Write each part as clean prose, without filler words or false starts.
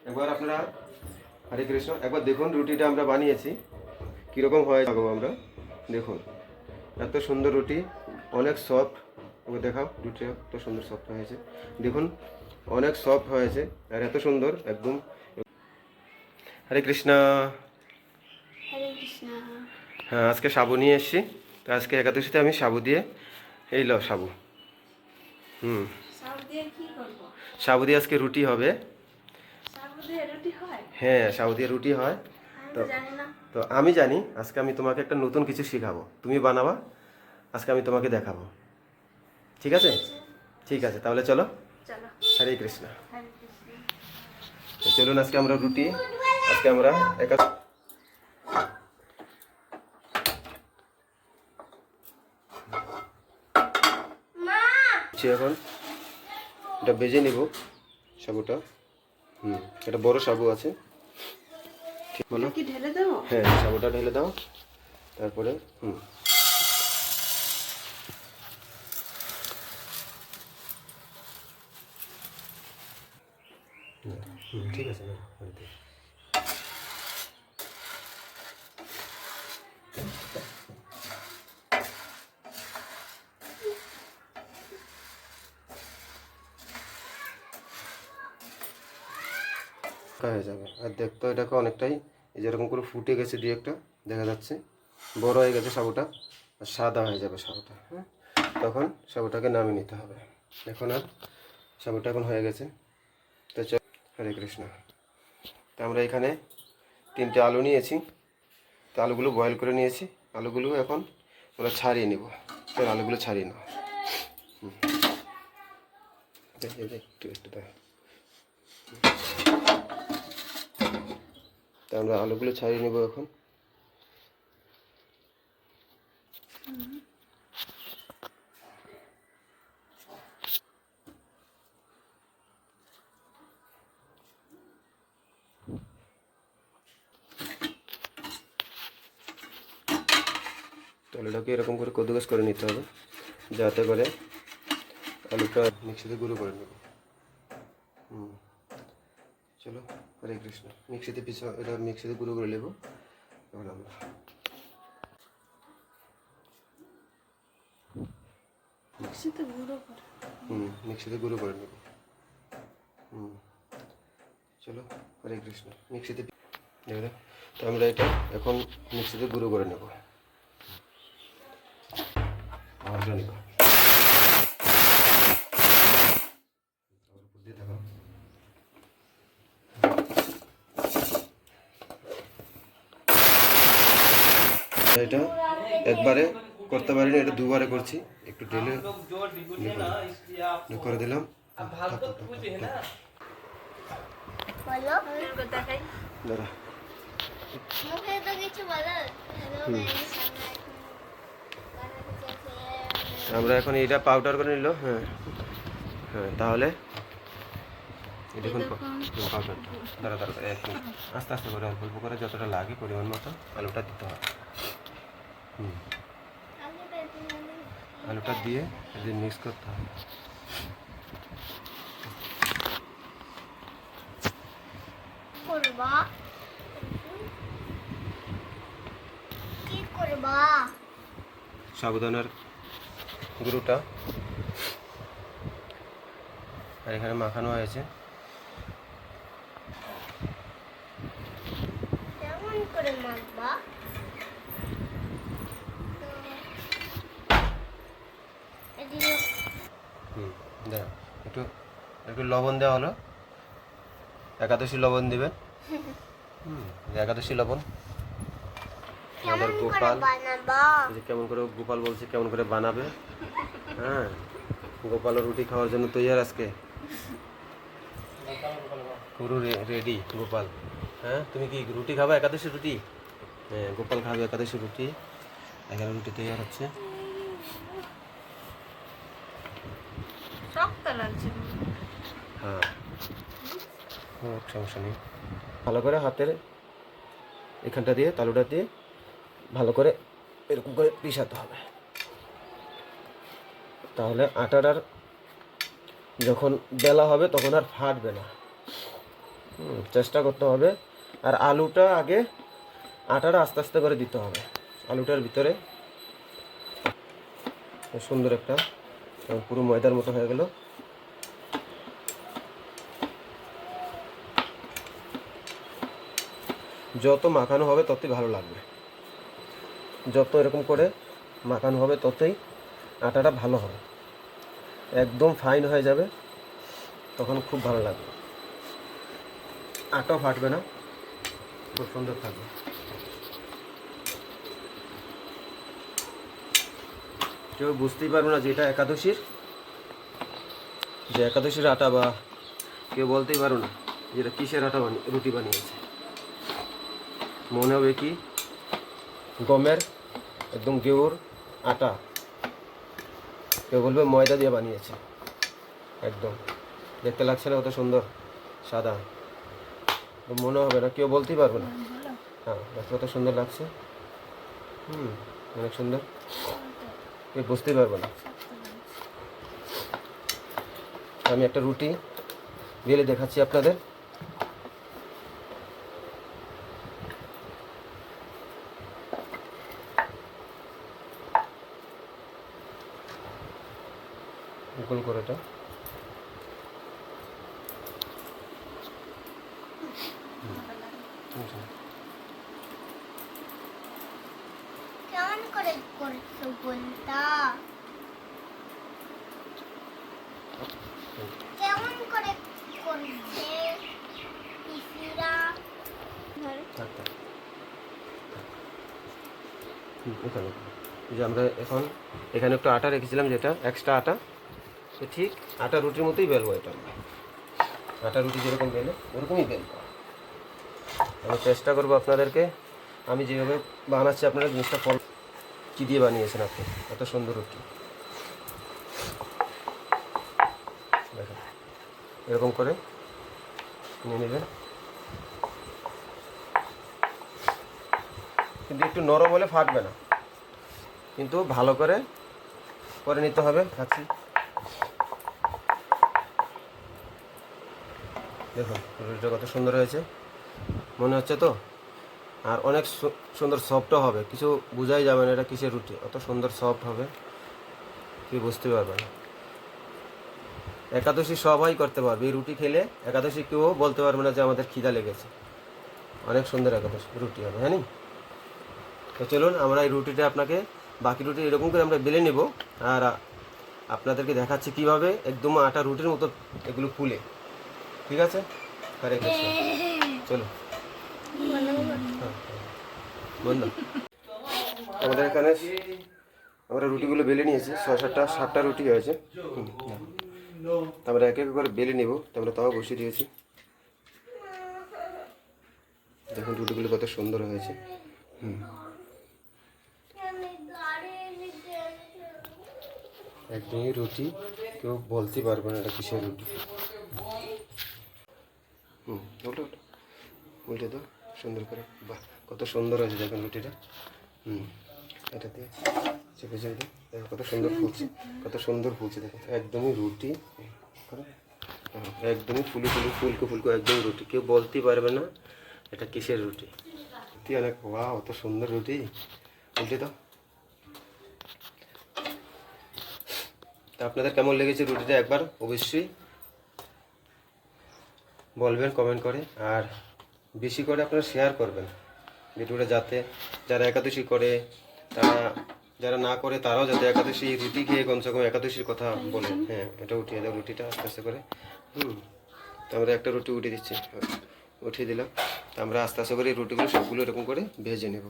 একবার আপনারা হরে কৃষ্ণ একবার দেখুন রুটিটা আমরা বানিয়েছি কীরকম হয় আমরা দেখুন। এত সুন্দর রুটি, অনেক সফট। এবার দেখাও রুটিটা এত সুন্দর সফট হয়েছে, দেখুন অনেক সফট হয়েছে আর এত সুন্দর একদম। হরে কৃষ্ণ। হরে কৃষ্ণ। হ্যাঁ, আজকে সাবু নিয়ে এসেছি। তো আজকে একাদশীতে আমি সাবু দিয়ে এই লো সাবু। সাবু দিয়ে কি করব? সাবু দিয়ে আজকে রুটি হবে। সাবু দিয়ে রুটি হয়? হ্যাঁ, সাবু দিয়ে রুটি হয়। আমি তো জানি না। তো আমি জানি, আজকে আমি তোমাকে একটা নতুন কিছু শেখাবো, তুমি বানাবা, আজকে আমি তোমাকে দেখাবো। ঠিক আছে? ঠিক আছে, তাহলে চলো। চলো। হরে কৃষ্ণ। হরে কৃষ্ণ। তো চলুন আজকে আমরা রুটি, আজকে আমরা এখন এটা বেজে নিব সাবুটা। এটা বড় সাবু আছে, ঠিক বলো? কি ঢেলে দেবো? হ্যাঁ, সাবুটা ঢেলে দাও, তারপরে ঠিক আছে না বাড়িতে। হয়ে যাবে। আর দেখতো এটাকে অনেকটাই যেরকম করে ফুটে গেছে, দিয়ে একটা দেখা যাচ্ছে বড় হয়ে গেছে সাবুটা, আর সাদা হয়ে যাবে সাবুটা। হ্যাঁ, তখন সাবুটাকে নামিয়ে নিতে হবে। এখন আর সাবুটা এখন হয়ে গেছে। তো হরে কৃষ্ণ। তো আমরা এখানে 3টে আলু নিয়েছি। তো আলুগুলো বয়েল করে নিয়েছি। আলুগুলো এখন আমরা ছাড়িয়ে নেব। চল আলুগুলো ছাড়িয়ে নাও। একটু একটু দেখ। তো আমরা আলুগুলো ছাড়িয়ে নেব এখন। তো আলুটাকে এরকম করে কদ্দুকাস করে নিতে হবে, যাতে করে আলুটা মিক্সিতে গুঁড়ো করে নেব। চলো হরে কৃষ্ণ। এটা মিক্সিতে গুঁড়ো করে নেব এখন আমরা। মিক্সিতে গুঁড়ো করে? মিক্সিতে গুঁড়ো করে নেব। চলো হরে কৃষ্ণ। মিক্সিতে দেখো, তো আমরা এটা এখন মিক্সিতে গুঁড়ো করে নেব। আওয়াজটা নিব। এটা একবারে করতে পারিনি, এটা দুবারে করছি। একটু ঢেলে করে দিলাম। দাঁড়া, আমরা এখন এটা পাউডার করে নিল। হ্যাঁ হ্যাঁ, তাহলে দেখুন পাউডারটা। দাঁড়া দাঁড়া, একটু আস্তে আস্তে করে অল্প অল্প করে যতটা লাগে পরিমাণ মতো আলুটা দিতে হবে। আলুটা দিয়ে মিক্স করতে হবে। সাবুদানার গুঁড়োটা আর এখানে মাখানো হয়েছে। একটু একটু লবণ দেওয়া হলো, একাদশী লবণ দেবেন। একাদশী লবণ। আমাদের গোপাল কেমন করে, গোপাল বলছে কেমন করে বানাবে। হ্যাঁ, গোপাল রুটি খাওয়ার জন্য তৈরি আজকে পুরো রেডি গোপাল। হ্যাঁ, তুমি কি রুটি খাবা? একাদশী রুটি। হ্যাঁ, গোপাল খাবে একাদশী রুটি। এখানে রুটি তৈরি হচ্ছে। হ্যাঁ, সমস্যা নেই। ভালো করে হাতের এখানটা দিয়ে তালুটা দিয়ে ভালো করে এরকম করে পিষাতে হবে, তাহলে আটাটার যখন বেলা হবে তখন আর ফাটবে না। চেষ্টা করতে হবে। আর আলুটা আগে আটাটা আস্তে আস্তে করে দিতে হবে আলুটার ভিতরে। সুন্দর একটা পুরো ময়দার মতো হয়ে গেল। যত মাখানো হবে ততই ভালো লাগবে, যত এরকম করে মাখানো হবে ততই আটাটা ভালো হবে, একদম ফাইন হয়ে যাবে, তখন খুব ভালো লাগবে, আটাও ফাটবে না, খুব সুন্দর থাকবে। কেউ বুঝতেই পারবে না যে এটা একাদশীর, যে একাদশীর আটা, বা কেউ বলতেই পারো না যে এটা কিসের আটা রুটি বানিয়েছে। মনে হবে কি গমের একদম গেউর আটা, কেউ বলবে ময়দা দিয়ে বানিয়েছে। একদম দেখতে লাগছে না কত সুন্দর সাদা, মনে হবে না, কেউ বলতেই পারবে না। ভালো। হ্যাঁ দেখতে কত সুন্দর লাগছে, অনেক সুন্দর, কেউ বুঝতেই পারবে না। আমি একটা রুটি বেলে দেখাচ্ছি আপনাদের। গোল করে এটা কেমন করে করছো বলতা? কেমন করে করছে পিসিরা? থাক থাক। এখানে এই যে আমরা এখন এখানে একটু আটা রেখেছিলাম, যেটা এক্সট্রা আটা, তো ঠিক আটা রুটির মতোই বেলবো এটা। আটা রুটি যেরকম বেলে ওরকমই বেলবো। আমি চেষ্টা করবো আপনাদেরকে, আমি যেভাবে বানাচ্ছি আপনারা জিনিসটা ফলো। কী দিয়ে বানিয়েছেন আপনি এত সুন্দর রুটি? দেখেন এরকম করে নিয়ে নেবেন, কিন্তু একটু নরম হলে ফাটবে না, কিন্তু ভালো করে করে নিতে হবে। খাচ্ছি, দেখুন রুটিটা কত সুন্দর হয়েছে মনে হচ্ছে তো, আর অনেক সুন্দর সফটও হবে, কিছু বোঝাই যাবে না এটা কিসের রুটি, অত সুন্দর সফট হবে কি বুঝতে পারবে না। একাদশী সবাই করতে পারবে এই রুটি খেলে, একাদশী কেউ বলতে পারবে না যে আমাদের খিদা লেগেছে, অনেক সুন্দর একাদশী রুটি হবে। হ্যাঁ নি? তো চলুন আমরা এই রুটিটা আপনাকে, বাকি রুটি এরকম করে আমরা বেলে নেব, আর আপনাদেরকে দেখাচ্ছি কীভাবে একদম আটা রুটির মতো এগুলো ফুলে। ঠিক আছে, হরে কৃষ্ণ, চলো বন্ধু। আমাদের এখানে আমরা রুটিগুলো বেলে নিয়েছি, 6-7টা রুটি হয়েছে। আমরা এক এক করে বেলে নিব, তারপরে তাও বসিয়ে দিয়েছি। দেখুন রুটিগুলো কত সুন্দর হয়েছে। একদমই রুটি, কেউ বলতে পারবে না এটা কিসের রুটি। ওটা উল্টে দাও সুন্দর করে, বাহ কত সুন্দর হয়েছে দেখুন রুটিটা। এটা দিয়ে চেপে চেপে দিই, দেখো কত সুন্দর ফুলছে, কত সুন্দর ফুলছে দেখো, একদমই রুটি, একদমই ফুলকো ফুলকো একদমই রুটি, কেউ বলতেই পারবে না এটা কিসের রুটি। সত্যি অনেক, ওয়াও অত সুন্দর রুটি। উল্টে দাও। তা আপনাদের কেমন লেগেছে রুটিটা একবার অবশ্যই বলবেন কমেন্ট করে, আর বেশি করে আপনারা শেয়ার করবেন ভিডিওটা, যাতে যারা একাদশী করে, তারা যারা না করে তারাও যাতে একাদশী রুটি খেয়ে কমসে কম একাদশীর কথা বলে। হ্যাঁ এটা উঠিয়ে দাও রুটিটা আস্তে আস্তে করে। তো আমরা একটা রুটি উঠিয়ে দিচ্ছি, উঠিয়ে দিলাম। তো আমরা আস্তে আস্তে করে এই রুটিগুলো সবগুলো এরকম করে ভেজে নেব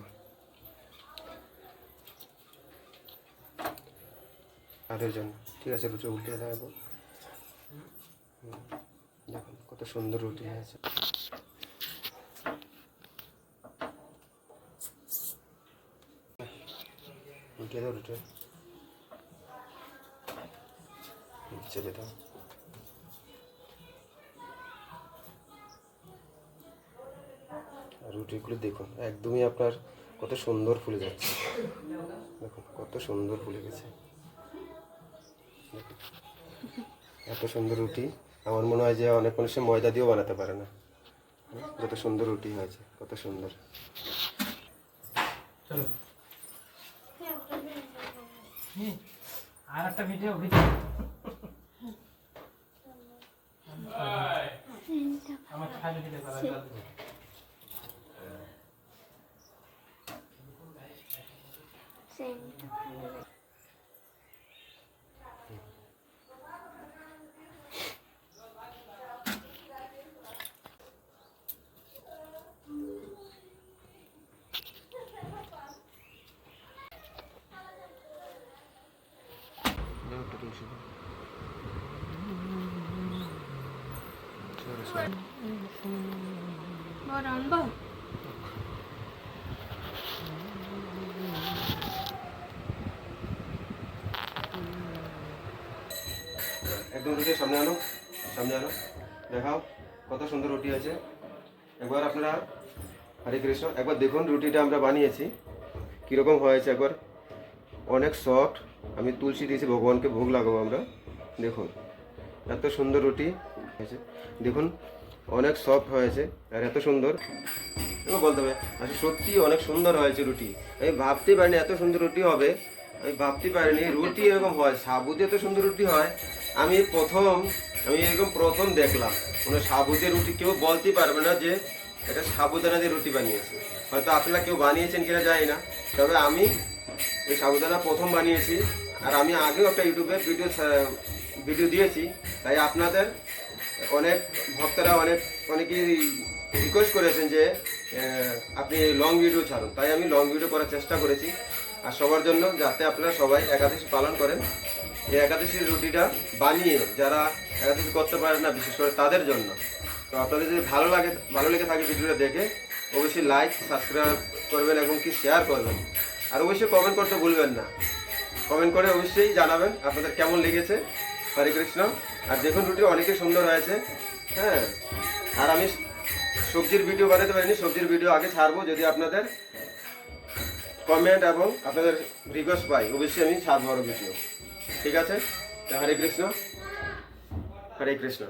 তাদের জন্য। ঠিক আছে, রুটি উল্টে দেবো। দেখুন কত সুন্দর রুটি হয়েছে। উল্টে দাও রুটি, চেপে দাও। রুটিগুলো দেখুন একদমই আপনার কত সুন্দর ফুলে যাচ্ছে, দেখুন কত সুন্দর ফুলে গেছে। এত সুন্দর রুটি আমার মনে হয় যে অনেক মানুষে ময়দা দিয়েও বানাতে পারে না, কত সুন্দর রুটি হয়েছে, কত সুন্দর। চলো আর একটা ভিডিও আমার খালি দিলে বড় আনবো? একদম রুটি সামনে আনো, সামনে আনো, দেখাও কত সুন্দর রুটি আছে। একবার আপনারা হরে কৃষ্ণ, একবার দেখুন রুটিটা আমরা বানিয়েছি কীরকম হয়েছে একবার। অনেক সফট, আমি তুলসী দিয়েছি, ভগবানকে ভোগ লাগাবো আমরা। দেখুন এত সুন্দর রুটি হয়েছে, দেখুন অনেক সফট হয়েছে আর এত সুন্দর বলতে হবে। আচ্ছা সত্যি অনেক সুন্দর হয়েছে রুটি, আমি ভাবতেই পারিনি এত সুন্দর রুটি হবে, আমি ভাবতে পারিনি রুটি এরকম হয়, সাবুতে এত সুন্দর রুটি হয়। আমি এরকম প্রথম দেখলাম। কোনো সাবুতে রুটি কেউ বলতেই পারবে না যে এটা সাবুদানা দিয়ে রুটি বানিয়েছে। হয়তো আপনারা কেউ বানিয়েছেন কিনা জানি না, তবে আমি এই সাবুদানা প্রথম বানিয়েছি। আর আমি আগেও একটা ইউটিউবে ভিডিও দিয়েছি, তাই আপনাদের অনেক ভক্তরা অনেকেই রিকোয়েস্ট করেছেন যে আপনি লং ভিডিও ছাড়ুন, তাই আমি লং ভিডিও করার চেষ্টা করেছি। আর সবার জন্য যাতে আপনারা সবাই একাদশী পালন করেন, এই একাদশীর রুটিটা বানিয়ে যারা একাদশী করতে পারেন না বিশেষ করে তাদের জন্য। তো আপনাদের যদি ভালো লেগে থাকে ভিডিওটা দেখে অবশ্যই লাইক সাবস্ক্রাইব করবেন এবং কি শেয়ার করবেন। আর অবশ্যই কমেন্ট করতে ভুলবেন না, কমেন্ট করে অবশ্যই জানাবেন আপনাদের কেমন লেগেছে। হরে কৃষ্ণ। আর দেখুন রুটি অনেকই সুন্দর হয়েছে। হ্যাঁ, আর আমি সবজির ভিডিও বানাতে পারিনি, সবজির ভিডিও আগে ছাড়বো, যদি আপনাদের কমেন্ট এবং আপনাদের রিকোয়েস্ট পাই অবশ্যই আমি ছাড়বো আরও ভিডিও। ঠিক আছে, হরে কৃষ্ণ, হরে কৃষ্ণ।